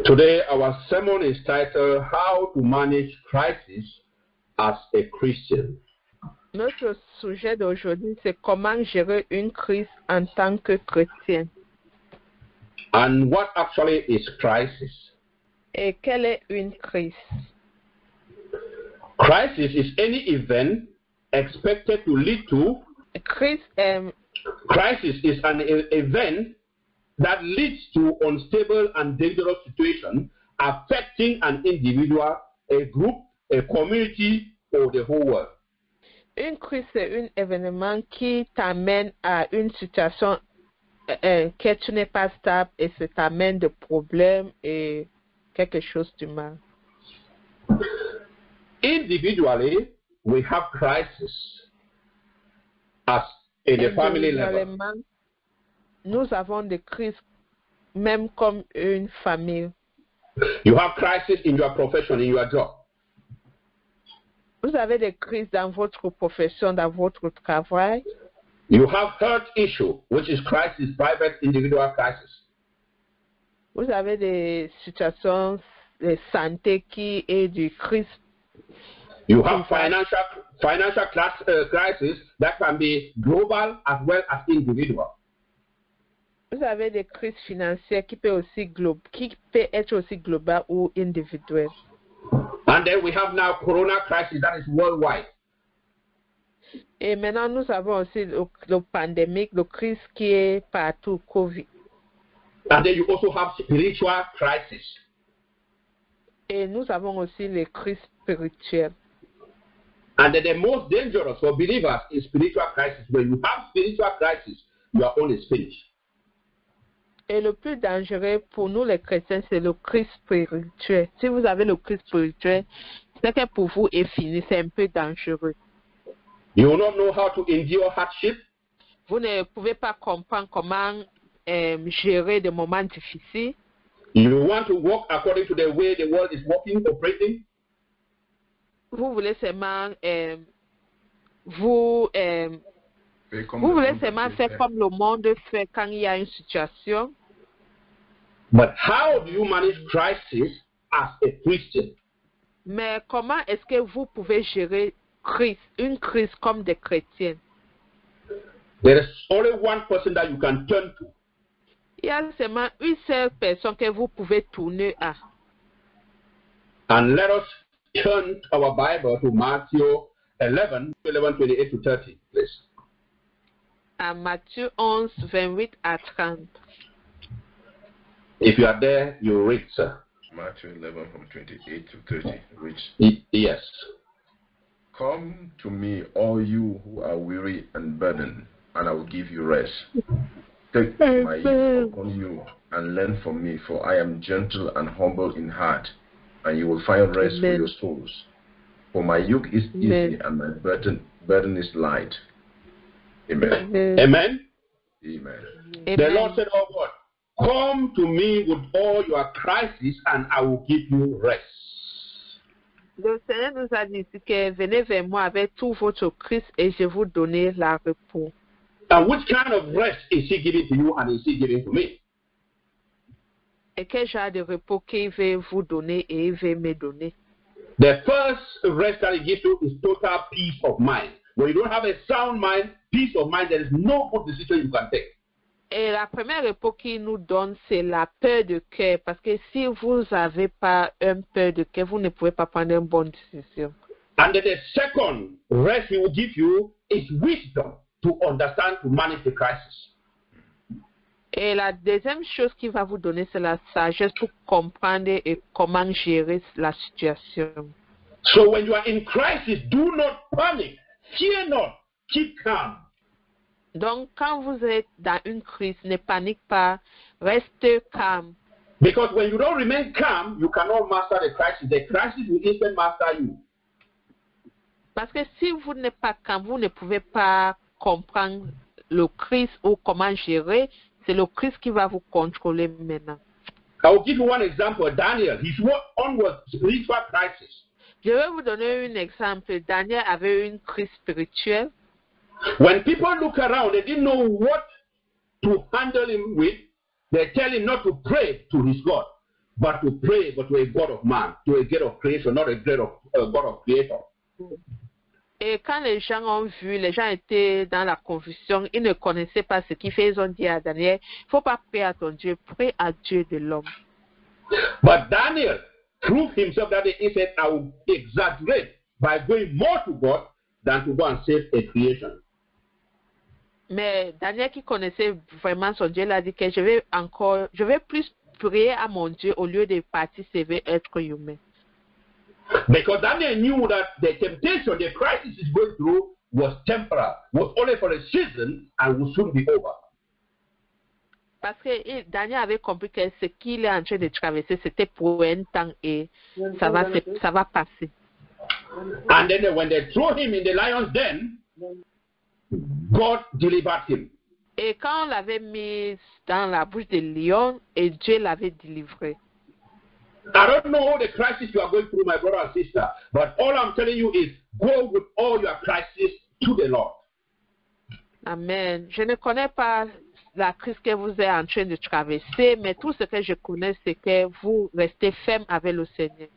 Today, our sermon is titled How to Manage Crisis as a Christian. Notre sujet d'aujourd'hui, c'est comment gérer une crise en tant que chrétien. And what actually is crisis? Et quelle est une crise? Crisis is any event expected to lead to. Crisis Crisis is an event that leads to unstable and dangerous situation affecting an individual, a group, a community, or the whole world. Une crise, c'est un événement qui t'amène à une situation que tu n'es pas stable et ça t'amène des problèmes et quelque chose de mal. Individually, we have crisis as in the family level. Nous avons des crises même comme une famille. You have crisis in your profession, in your job. Vous avez des crises dans votre profession, dans votre travail. You have health issue, which is crisis, private, individual crisis. Vous avez des situations de santé qui est du crise. You have financial crisis that can be global as well as individual. Vous avez des crises financières qui peut être aussi globales ou individuelles. And then we have now corona crisis that is worldwide. Et maintenant nous avons aussi le pandémique, le crise qui est partout, COVID. And then you also have spiritual crisis. Et nous avons aussi les crises spirituelles. And then the most dangerous for believers is spiritual crisis. When you have spiritual crisis, your own is finished. Et le plus dangereux pour nous les chrétiens, c'est le crise spirituel. Si vous avez le crise spirituel, c'est que pour vous est fini, c'est un peu dangereux. You will not know how to endure hardship. Vous ne pouvez pas comprendre comment gérer des moments difficiles. You want to walk according to the way the world is walking, operating. Vous voulez seulement vous voulez seulement faire comme le monde fait quand il y a une situation. But how do you manage crisis as a Christian? Mais comment est-ce que vous pouvez gérer une crise comme des chrétiens? There is only one person that you can turn to. Il y a seulement une seule personne que vous pouvez tourner à. And let us turn our Bible to Matthew 11, 28 to 30, please. À Matthieu 11, 28 à 30. If you are there, you read, sir. Matthew 11 from 28 to 30, which? Yes. Come to me, all you who are weary and burdened, and I will give you rest. Take my yoke upon you and learn from me, for I am gentle and humble in heart, and you will find rest for your souls. For my yoke is easy and my burden is light. Amen. Amen. Amen. The Lord said, "Oh God, come to me with all your crises, and I will give you rest." Le Seigneur nous a dit que venez vers moi avec tout votre crise et je vous donner la repos. And which kind of rest is He giving to you, and is He giving to me? Et quel genre de repos qu'il veut vous donner et il veut me donner? The first rest that He gives you is total peace of mind. When you don't have a sound mind, peace of mind, there is no good decision you can take. Et la première repos qu'il nous donne, c'est la peur de cœur. Parce que si vous n'avez pas une peur de cœur, vous ne pouvez pas prendre une bonne décision. And then the second rest He will give you is wisdom to understand, to manage the crisis. Et la deuxième chose qu'il va vous donner, c'est la sagesse pour comprendre et comment gérer la situation. So when you are in crisis, do not panic. Fear not. Keep calm. Donc, quand vous êtes dans une crise, ne panique pas, restez calme. Because when you don't remain calm, you cannot master the crisis. The crisis will instantly master you. Parce que si vous n'êtes pas calme, vous ne pouvez pas comprendre le crise ou comment gérer. C'est le crise qui va vous contrôler maintenant. I will give you one example. Daniel, his own was spiritual crisis. Je vais vous donner un exemple. Daniel avait une crise spirituelle. When people look around, they didn't know what to handle him with. They tell him not to pray to his God. but to pray, but to a God of man, to a God of creation, not a God of creator. Et quand les gens ont vu, les gens étaient dans la confusion, ils ne connaissaient pas ce qu'il fait, ils ont dit à Daniel, il ne faut pas prier à ton Dieu, prie à Dieu de l'homme. But Daniel proved himself that he said, I will exaggerate by going more to God than to go and save a creation. Mais Daniel qui connaissait vraiment son Dieu, il a dit que je vais plus prier à mon Dieu au lieu de partir sauver être humain. Because Daniel knew that the temptation, the crisis he's going through was temporal, was only for a season and will soon be over. Parce que Daniel avait compris que ce qu'il est en train de traverser, c'était pour un temps et ça va passer. And then when they threw him in the lion's den, God delivered him. Et quand on l'avait mis dans la bouche des lions, et Dieu l'avait délivré. I don't know the crisis you are going through, my brother and sister, but all I'm telling you is go with all your crisis to the Lord. Amen. Je ne connais pas la crise que vous êtes en train de traverser, mais tout ce que je connais, c'est que vous restez ferme avec le Seigneur.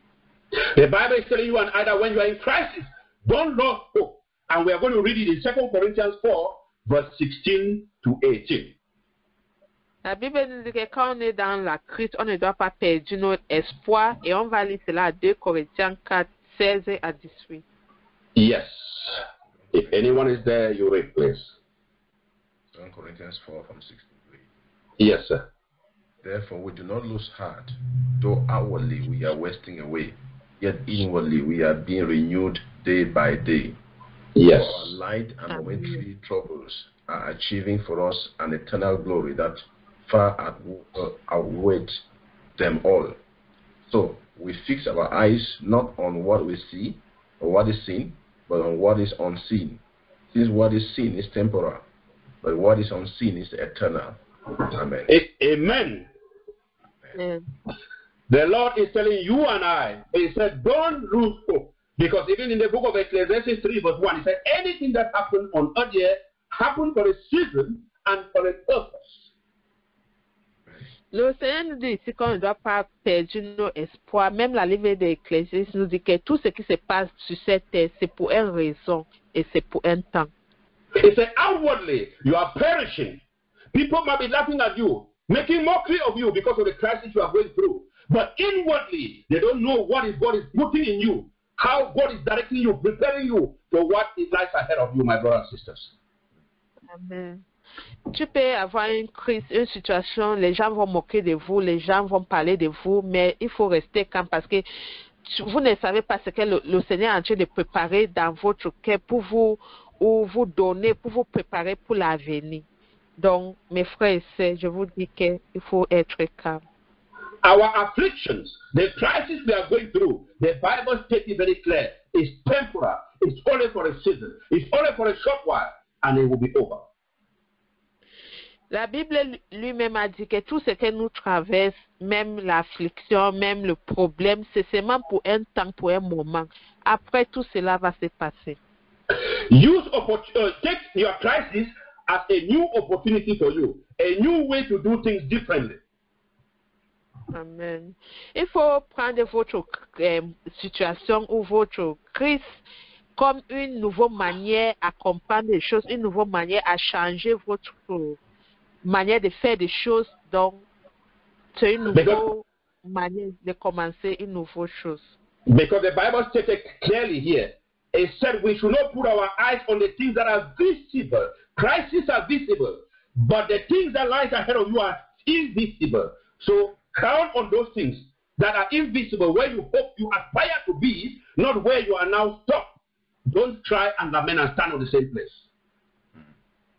The Bible is telling you and I that when you are in crisis, don't lose hope. And we are going to read it in 2 Corinthians 4, verse 16 to 18. La Bible nous dit que quand on est dans la crise, on ne doit pas perdre notre espoir. Et on va lire cela à 2 Corinthiens 4, 16 à 18. Yes. If anyone is there, you read, please. 2 Corinthians 4 from 16 to 18. Yes, sir. Therefore, we do not lose heart, though outwardly we are wasting away, yet inwardly we are being renewed day by day. Yes. For our light and momentary troubles are achieving for us an eternal glory that far outweighs them all. So we fix our eyes not on what we see or what is seen, but on what is unseen. Since what is seen is temporal, but what is unseen is eternal. Amen. Amen. Amen. The Lord is telling you and I, He said, don't lose hope. Because even in the book of Ecclesiastes 3 verse 1, He said, anything that happened on earth here happened for a season and for a purpose. Le Seigneur nous dit ici qu'on ne doit pas perdre nos espoirs. Même la livre d'Ecclésiaste nous dit que tout ce qui se passe sur cette terre, c'est pour une raison et c'est pour un temps. He said, outwardly, you are perishing. People might be laughing at you, making mockery of you because of the crisis you are going through. But inwardly, they don't know what is God is putting in you, how God is directing you, preparing you for what lies ahead of you, my brothers and sisters. Amen. Tu peux avoir une crise, une situation, les gens vont moquer de vous, les gens vont parler de vous, mais il faut rester calme parce que vous ne savez pas ce que le Seigneur est en train de préparer dans votre cœur pour vous, ou vous donner, pour vous préparer pour l'avenir. Donc, mes frères et sœurs, je vous dis qu'il faut être calme. Our afflictions, the crisis we are going through, the Bible states it very clear. It's temporal. It's only for a season. It's only for a short while, and it will be over. La Bible lui-même a dit que tout ce que nous traversons, même l'affliction, même le problème, c'est seulement pour un temps, pour un moment. Après, tout cela va se passer. Take your crisis as a new opportunity for you, a new way to do things differently. Amen. Il faut prendre votre situation ou votre crise comme une nouvelle manière à comprendre les choses, une nouvelle manière à changer votre manière de faire des choses. Donc, c'est une nouvelle manière de commencer une nouvelle chose. Because the Bible stated clearly here, it said we should not put our eyes on the things that are visible. Crises are visible, but the things that lie ahead of you are invisible. So count on those things that are invisible, where you hope you aspire to be, not where you are now stuck. Don't try and lament and stand on the same place.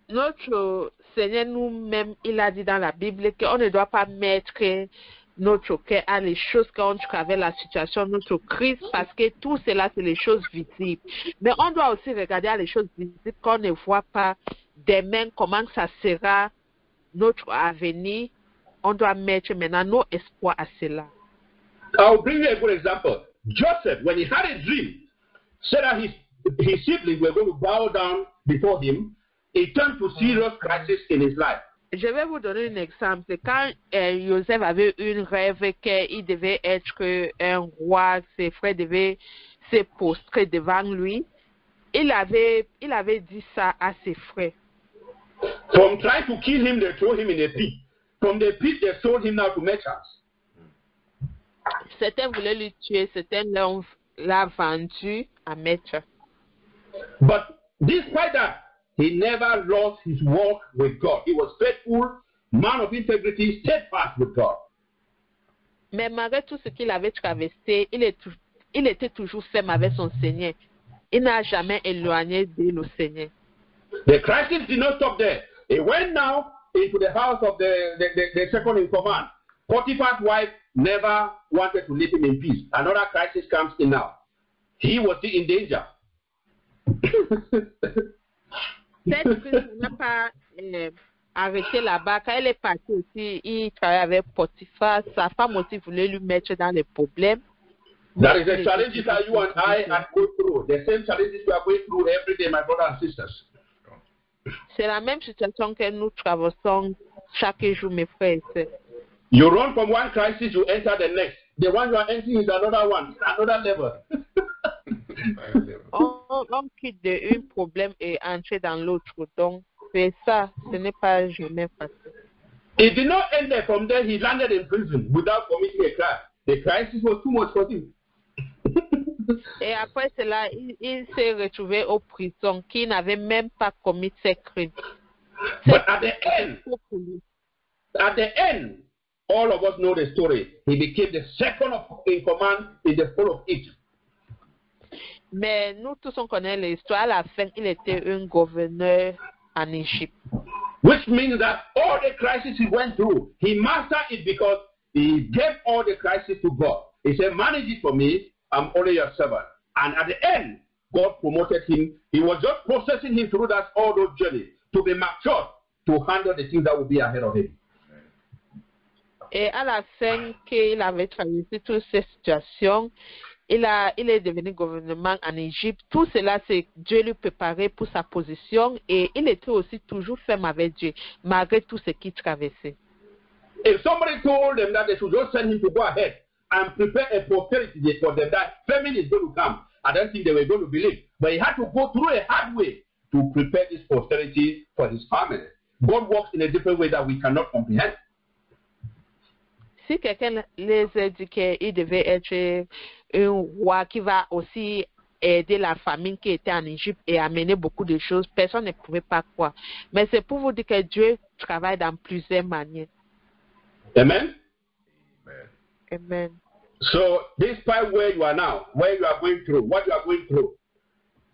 Notre Seigneur nous-mêmes, il a dit dans la Bible qu'on ne doit pas mettre notre cœur à les choses quand on traverse la situation, notre crise, parce que tout cela, c'est les choses visibles. Mais on doit aussi regarder à les choses visibles qu'on ne voit pas demain, comment ça sera notre avenir. On doit mettre maintenant nos espoirs à cela. I'll bring you a good example. Joseph, when he had a dream, said that his siblings were going to bow down before him. He turned to serious crisis in his life. Je vais vous donner un exemple. Quand Joseph avait une rêve qu'il devait être un roi, ses frères devaient se postrer devant lui, il avait dit ça à ses frères. From trying to kill him, they throw him in a pit. From the pit, they sold him now to merchants. Certains voulaient le tuer, certains l'ont vendu à maître. But despite that, he never lost his walk with God. He was faithful, man of integrity, steadfast with God. Mais malgré tout ce qu'il avait traversé, il était toujours ferme avec son Seigneur. Il n'a jamais éloigné de le Seigneur. The crisis did not stop there. He went now into the house of the second in command. Potiphar's wife never wanted to leave him in peace. Another crisis comes in now. He was still in danger. Cette fille n'a pas arrêté là-bas. Quand elle est partie aussi, il travaillait avec Potiphar. Sa femme aussi voulait lui mettre dans les problèmes. That is the challenges that you and I are going through. The same challenges we are going through every day, my brothers and sisters. C'est la même situation que nous traversons chaque jour, mes frères et sœurs. You run from one crisis, you enter the next. The one you are entering is another one, another level. On quitte d'un problème et entre dans l'autre. Donc, c'est ça, ce n'est pas jamais facile. It did not end there. From there, he landed in prison without committing a crime. The crisis was too much for him. Et après cela, il s'est retrouvé aux prisons qui n'avait même pas commis ces crimes. But at the end, all of us know the story. He became the second in command in the whole of Egypt. Mais nous tous on connaît l'histoire. À la fin, il était un gouverneur en Égypte. Which means that all the crises he went through, he mastered it because he gave all the crises to God. He said, manage it for me. I'm only your servant. And at the end, God promoted him. He was just processing him through all those journeys to be matured to handle the things that will be ahead of him. Et à la fin qu'il avait traversé toutes ces situations, il est devenu gouvernement en Égypte. Tout cela, c'est Dieu lui préparait pour sa position et il était aussi toujours ferme avec Dieu, malgré tout ce qu'il traversait. If somebody told them that they should just send him to go ahead and prepare a posterity for them, that famine is going to come, I don't think they were going to believe. But he had to go through a hard way to prepare this posterity for his family. God works in a different way that we cannot comprehend. Si quelqu'un les a dit qu'il devait être un roi qui va aussi aider la famine qui était en Égypte et amener beaucoup de choses, personne ne pouvait pas croire. Mais c'est pour vous dire que Dieu travaille dans plusieurs manières. Amen? Amen. So, despite where you are now, where you are going through, what you are going through,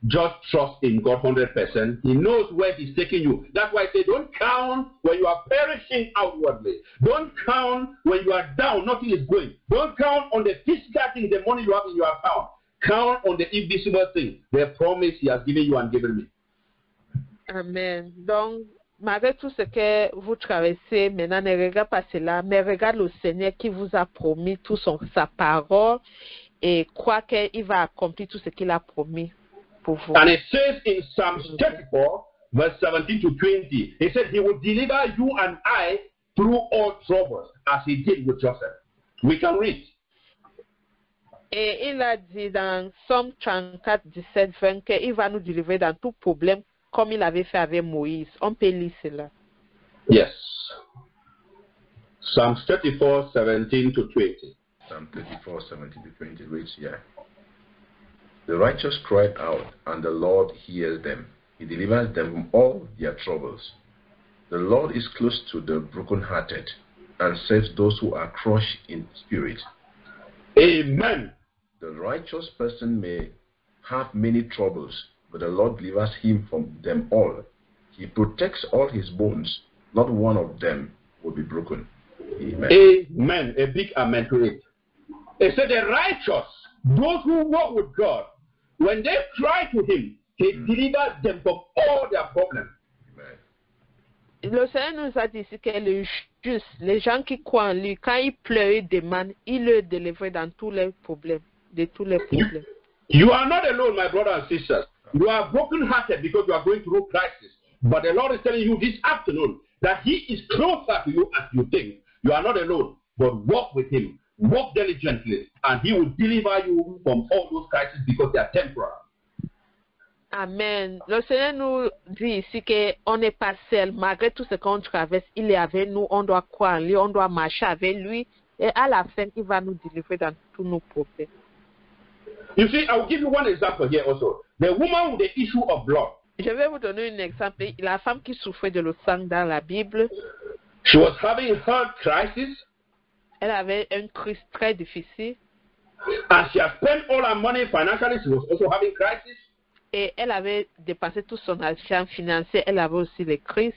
just trust in God 100%. He knows where He's taking you. That's why I say don't count when you are perishing outwardly. Don't count when you are down, nothing is going. Don't count on the physical thing, the money you have in your account. Count on the invisible thing, the promise He has given you and given me. Amen. Donc, malgré tout ce que vous traversez, maintenant ne regarde pas cela, mais regarde le Seigneur qui vous a promis tout sa parole et crois qu'il va accomplir tout ce qu'il a promis. And it says in Psalm 34, verse 17 to 20, it said, He will deliver you and I through all troubles, as He did with Joseph. We can read. Et il a dit dans Psalm 34, 17, 20, qu'il va nous délivrer dans tout problème, comme il avait fait avec Moïse. On peut lire cela. Yes. Psalm 34, 17 to 20. Psalm 34, 17 to 20 reads here. The righteous cried out, and the Lord hears them. He delivers them from all their troubles. The Lord is close to the brokenhearted, and saves those who are crushed in spirit. Amen. The righteous person may have many troubles, but the Lord delivers him from them all. He protects all his bones. Not one of them will be broken. Amen. Amen. A big amen to it. It said the righteous, those who walk with God, when they cry to Him, He delivers them from all their problems. Amen. Le Seigneur nous a dit que les justes, les gens qui croient en lui, quand ils pleurent, ils demandent, il le délivre dans tous les problèmes, de tous les problèmes. You are not alone, my brothers and sisters. You are broken-hearted because you are going through crisis. But the Lord is telling you this afternoon that he is closer to you as you think. You are not alone, but walk with him. Walk diligently, and he will deliver you from all those crises because they are temporal. Amen. Le Seigneur nous dit ici qu'on n'est pas seul. Malgré tout ce qu'on traverse, il est avec nous. On doit croire en lui, on doit marcher avec lui. Et à la fin, il va nous délivrer dans tous nos problèmes. You see, I will give you one example here also. The woman with the issue of blood. Je vais vous donner un exemple. La femme qui souffrait de le sang dans la Bible. She was having a health crisis. Elle avait une crise très difficile. And she had spent all her money financially. She was also having crisis. Et elle avait dépensé tout son argent financier. Elle avait aussi les crises.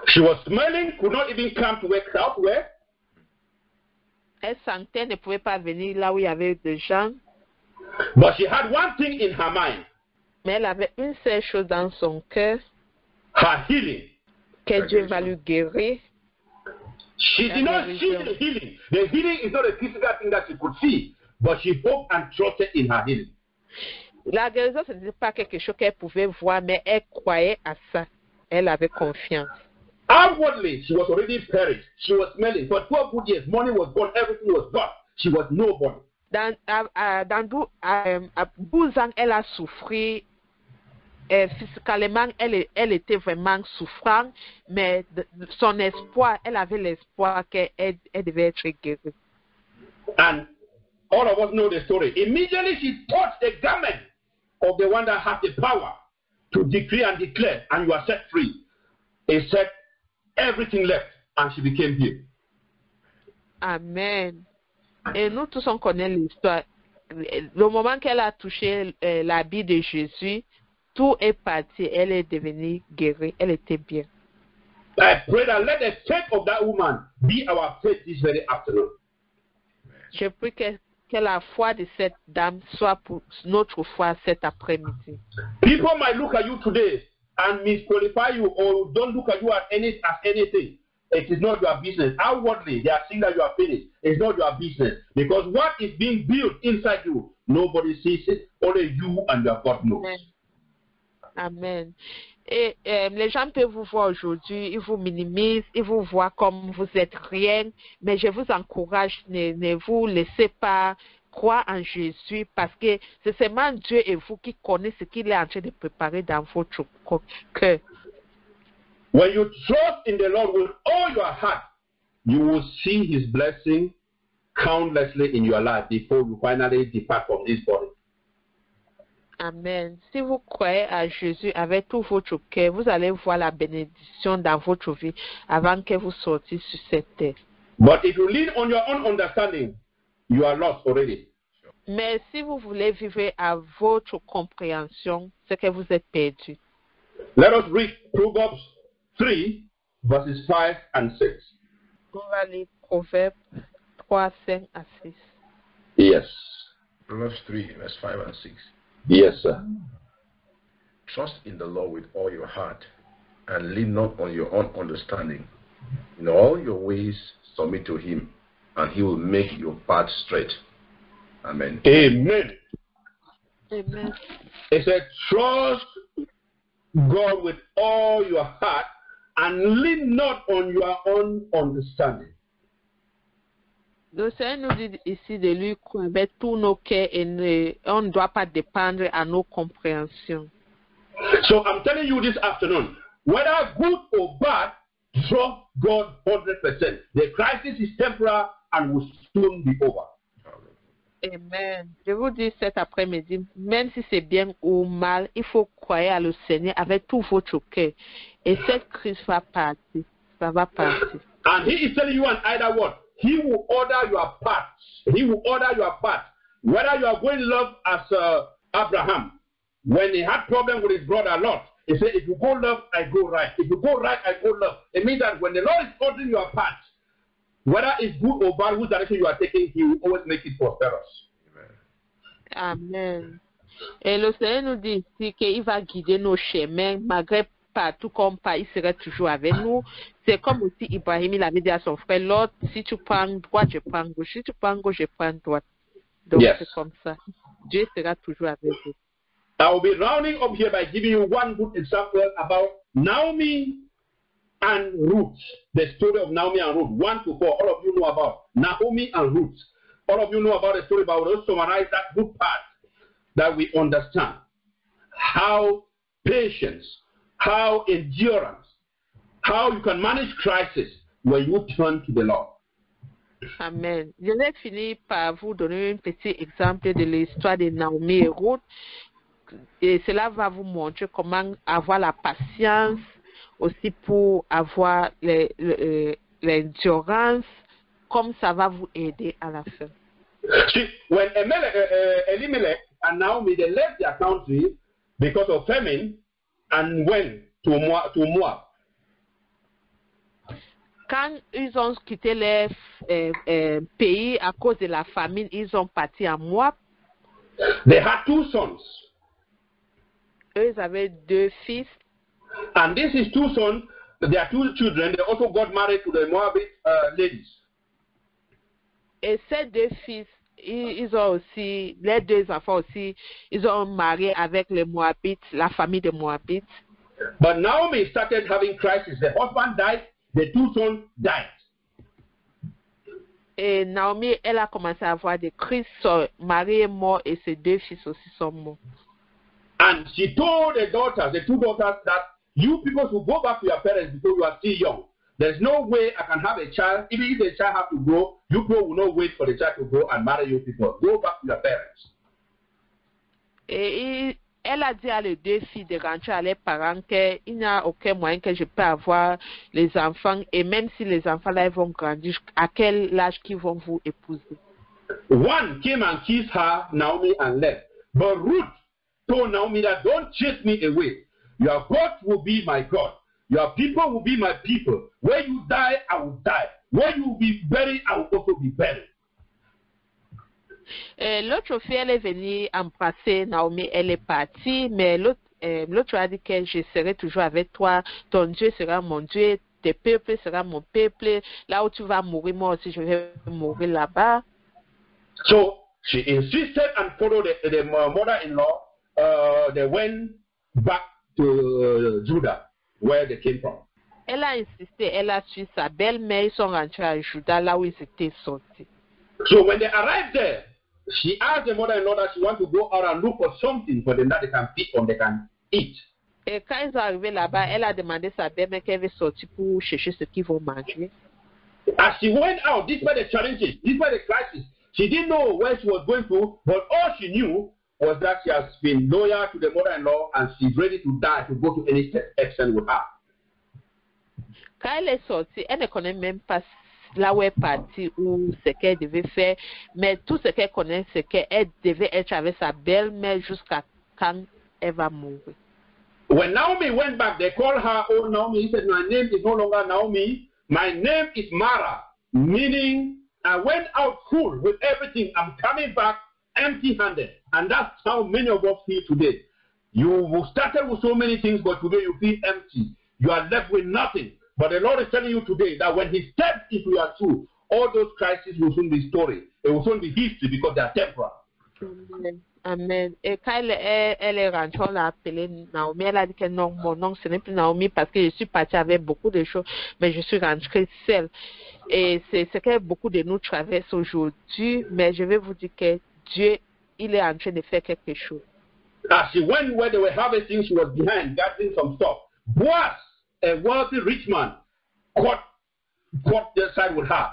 She was smelling, could not even come to where crowds were. Elle sentait, ne pouvait pas venir là où il y avait des gens. But she had one thing in her mind. Mais elle avait une seule chose dans son cœur. Her healing. Que Dieu va lui guérir. She did not see the healing. The healing is not a physical thing that she could see, but she hoped and trusted in her healing. La guérison, ce n'était pas quelque chose qu'elle pouvait voir, mais elle croyait à ça. Elle avait confiance. Outwardly, she was already perished. She was smelling. For 12 good years, money was gone, everything was gone. She was nobody. Dans 12 ans, elle a souffert. Physiquement, elle était vraiment souffrante, mais son espoir, elle avait l'espoir qu'elle devait être guérie. And all of us know the story. Immediately she touched the garment of the one that had the power to decree and declare, and you are set free. It said everything left, and she became healed. Amen. Et nous tous, on connaît l'histoire. Le moment qu'elle a touché l'habit de Jésus, tout est parti. Elle est devenue guérie. Elle était bien. I pray that let the faith of that woman be our faith this very afternoon. Je prie que la foi de cette dame soit pour notre foi cet après-midi. People might look at you today and misqualify you or don't look at you as anything. It is not your business. Outwardly, they are saying that you are finished. It's not your business. Because what is being built inside you, nobody sees it. Only you and your God knows. Amen. Amen. Et les gens peuvent vous voir aujourd'hui, ils vous minimisent, ils vous voient comme vous êtes rien, mais je vous encourage, ne vous laissez pas croire en Jésus parce que c'est seulement Dieu et vous qui connaissez ce qu'il est en train de préparer dans votre cœur. When you trust in the Lord with all your heart, you will see His blessing countlessly in your life before you finally depart from this body. Amen. Si vous croyez à Jésus avec tout votre cœur, vous allez voir la bénédiction dans votre vie avant que vous sortiez sur cette terre. But if you lean on your own understanding, you are lost already. Mais si vous voulez vivre à votre compréhension, c'est que vous êtes perdu. Let us read Proverbs 3, verses 5 and 6. On va lire Proverbes 3, 5 à 6. Yes. Proverbs 3, verse 5 and 6. Yes, sir. Trust in the Lord with all your heart, and lean not on your own understanding. In all your ways submit to Him, and He will make your path straight. Amen. Amen. Amen. It said, trust God with all your heart, and lean not on your own understanding. Le Seigneur nous dit ici de lui croire avec tous nos cœurs et on ne doit pas dépendre à nos compréhensions. So I'm telling you this afternoon, whether good or bad, trust God 100%. The crisis is temporary and will soon be over. Amen. Je vous dis cet après-midi, même si c'est bien ou mal, il faut croire à le Seigneur avec tout votre cœur. Et cette crise va partir. Ça va partir. And He is telling you an either what? He will order your path. He will order your path. Whether you are going left as Abraham, when he had problem with his brother Lot, he said, if you go left, I go right. If you go right, I go left. It means that when the Lord is ordering your path, whether it's good or bad, whose direction you are taking, He will always make it prosperous. Amen. Et le Seigneur nous dit ici qu'il va guider nos chemins, malgré partout comme pas, il serait toujours avec nous. C'est comme aussi Ibrahim, il avait dit à son frère, Lot, si tu prends droite, je prends gauche. Si tu prends gauche, je prends droite. Donc c'est comme ça. Dieu sera toujours avec vous. I will be rounding up here by giving you one good example about Naomi and Ruth. The story of Naomi and Ruth, 1 to 4. All of you know about Naomi and Ruth. All of you know about the story, but we'll also summarize that good part that we understand. How patience, how endurance, how you can manage crisis when you turn to the Lord. Amen. Je vais finir par vous donner un petit exemple de l'histoire de Naomi et Ruth. Et cela va vous montrer comment avoir la patience, aussi pour avoir l'endurance, comme ça va vous aider à la fin. See, when Elimelech and Naomi, they left their country because of famine and went to Moab. Quand ils ont quitté leur pays à cause de la famine, ils ont parti à Moab. They had 2 sons. Eux, ils avaient 2 fils. And these 2 sons, their 2 children, they also got married to the Moabite ladies. Et ces 2 fils, ils ont aussi, les 2 enfants aussi, ils ont marié avec les Moabites, la famille des Moabites. But Naomi started having crisis. The husband died, the 2 sons died. Et Naomi, elle a commencé à avoir des crises. Son mari est mort et ses 2 fils aussi sont morts. And she told the 2 daughters, that you people should go back to your parents because you are still young. There's no way I can have a child. Even if the child has to grow, you people will not wait for the child to grow and marry you people. Go back to your parents. Et elle a dit à les 2 filles de rentrer à leurs parents qu'il n'y a aucun moyen que je peux avoir les enfants. Et même si les enfants là vont grandir, à quel âge qu'ils vont vous épouser? One came and kissed her, Naomi, and left. But Ruth told Naomi that don't chase me away. Your God will be my God. Your people will be my people. Where you die, I will die. Where you will be buried, I will also be buried. L'autre fille, elle est venue embrasser Naomi, elle est partie, mais l'autre a dit que je serai toujours avec toi, ton Dieu sera mon Dieu, tes peuples sera mon peuple, là où tu vas mourir, moi aussi je vais mourir là-bas. So she insisted and followed the mother-in-law. They went back to Judah, where they came from. Elle a insisté, elle a suivi sa belle-mère, ils sont rentrés à Juda, là où ils étaient sortis. So when they arrived there, she asked the mother-in-law that she wants to go out and look for something for them that they can feed on, they can eat. Et quand ils sont arrivés là-bas, elle a demandé à sa belle-mère qu'elle veut sortir pour chercher ce qu'ils vont manger. As she went out, despite the challenges, despite the crisis, she didn't know where she was going to, but all she knew was that she has been loyal to the mother-in-law and she's ready to die to go to any extent with her. Quand elle est sortie, elle ne connaît même pas là où elle est partie ou ce qu'elle devait faire, mais tout ce qu'elle connaît, c'est qu'elle devait être avec sa belle-mère jusqu'à quand elle va mourir. When Naomi went back, they called her, oh Naomi. He said, my name is no longer Naomi. My name is Mara, meaning I went out full with everything. I'm coming back empty-handed. And that's how many of us feel today. You started with so many things, but today you feel empty. You are left with nothing. But the Lord is telling you today that when He steps into your shoes, all those crises will soon be story. It will soon be history because they are temporal. Amen. Amen. Et quand elle est rentrée, on l'a appelée Naomi. Elle a dit que non, mon nom, ce n'est plus Naomi parce que je suis partie avec beaucoup de choses, mais je suis rentrée seule. Et c'est ce que beaucoup de nous traversent aujourd'hui. Mais je vais vous dire que Dieu, il est en train de faire quelque chose. As she went where they were harvesting, she was behind, gathering some stuff. Boaz, a wealthy rich man, caught their side with her,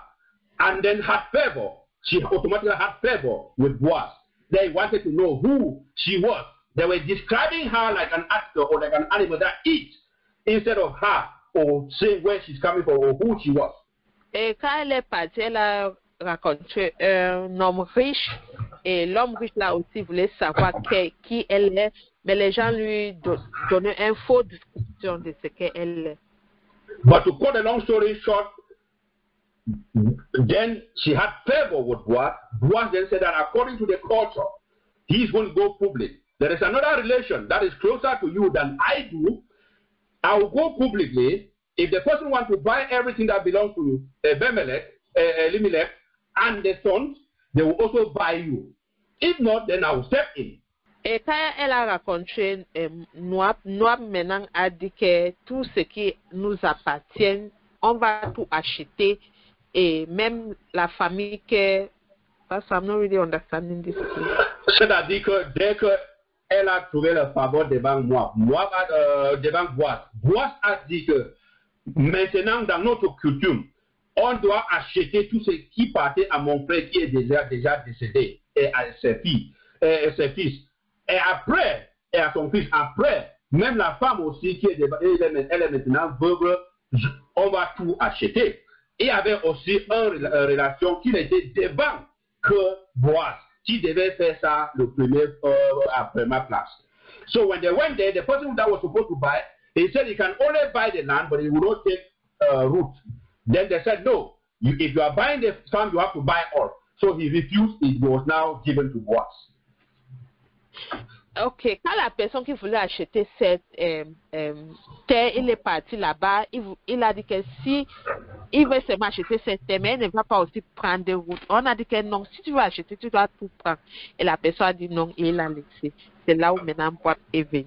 and then had favor. She automatically had favor with Boaz. They wanted to know who she was. They were describing her like an actor or like an animal that eats, instead of her or saying where she's coming from or who she was. Et quand elle est partie, elle a rencontré un homme riche. Et l'homme riche là aussi voulait savoir qui elle est, mais les gens lui donnaient une fausse description de ce qu'elle est. But to cut a long story short, then she had favor with Boaz. Boaz then said that according to the culture, he's going to go public. There is another relation that is closer to you than I do. I will go publicly. If the person wants to buy everything that belongs to Elimelech, and the sons, they will also buy you. If not, then I will step in. Et quand elle a rencontré Noab maintenant a dit que tout ce qui nous appartient, on va tout acheter. Et même la famille que... Parce que I'm not really understanding this. C'est-à-dire que dès qu'elle a trouvé le faveur devant Moab, devant Boaz, Boaz a dit que maintenant dans notre culture, on doit acheter tout ce qui partait à mon frère qui est déjà décédé et à ses filles et ses fils. Et après, et à son fils, après, même la femme aussi qui est elle est maintenant veuve, on va tout acheter. Et il y avait aussi une relation qui était devant que Boaz, qui devait faire ça le premier à première place. So when they went there, the person that was supposed to buy, he said he can only buy the land, but he will not take root. Then they said, no, if you are buying the farm, you have to buy all. So he refused. It was now given to Boaz. Ok, quand la personne qui voulait acheter cette terre, il est parti là-bas, il a dit que si il veut seulement acheter cette terre, mais il ne va pas aussi prendre de route. On a dit que non, si tu veux acheter, tu dois tout prendre. Et la personne a dit non et il a laissé. C'est là où maintenant Boaz est venu.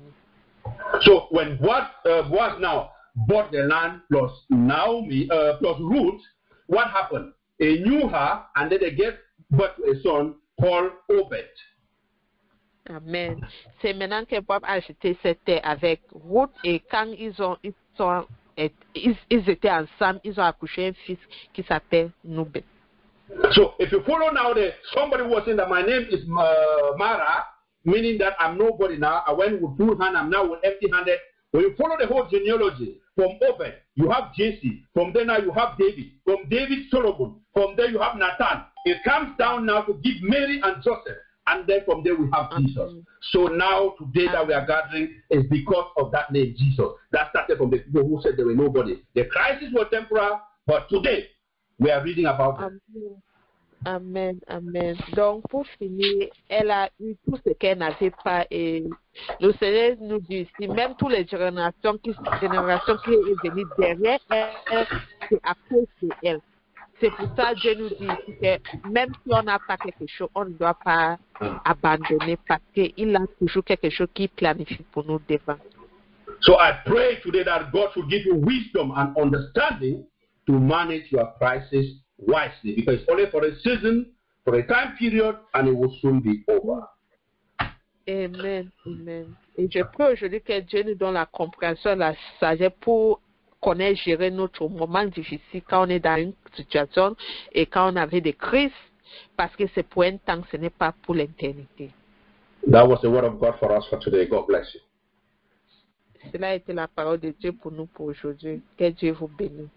So when Boaz now bought the land plus Naomi plus Ruth, what happened? He knew her, and then they gave birth to a son called Obed. Amen. C'est maintenant que Boaz a acheté cette terre avec Ruth et quand ils étaient ensemble, ils ont accouché un fils qui s'appelle Nubel. So if you follow now, somebody was saying that my name is Mara, meaning that I'm nobody now. I went with full hand, I'm now with empty-handed. When you follow the whole genealogy, from Obed, you have Jesse. From there now you have David. From David, Solomon. From there you have Nathan. It comes down now to give Mary and Joseph. And then from there we have Jesus. So now today that we are gathering is because of that name, Jesus. That started from the people who said there were nobody. The crisis was temporal, but today we are reading about it. Amen, amen. Donc, pour finir, elle a eu tout ce qu'elle n'avait pas. Et le Seigneur nous dit ici, même toutes les générations qui sont venues derrière elle, c'est à cause d'elle. C'est pour ça que Dieu nous dit ici que même si on n'a pas quelque chose, on ne doit pas abandonner parce qu'il a toujours quelque chose qui planifie pour nous devant. So I pray today that God should give you wisdom and understanding to manage your crisis wisely, because it's only for a season, for a time period, and it will soon be over. Amen, amen. Et je prie aujourd'hui que Dieu nous donne la compréhension, la sagesse pour connaître, gérer notre moment difficile quand on est dans une situation et quand on avait des crises, parce que c'est pour un temps, ce n'est pas pour l'éternité. That was the word of God for us for today. God bless you. Cela a été la parole de Dieu pour nous pour aujourd'hui. Que Dieu vous bénisse.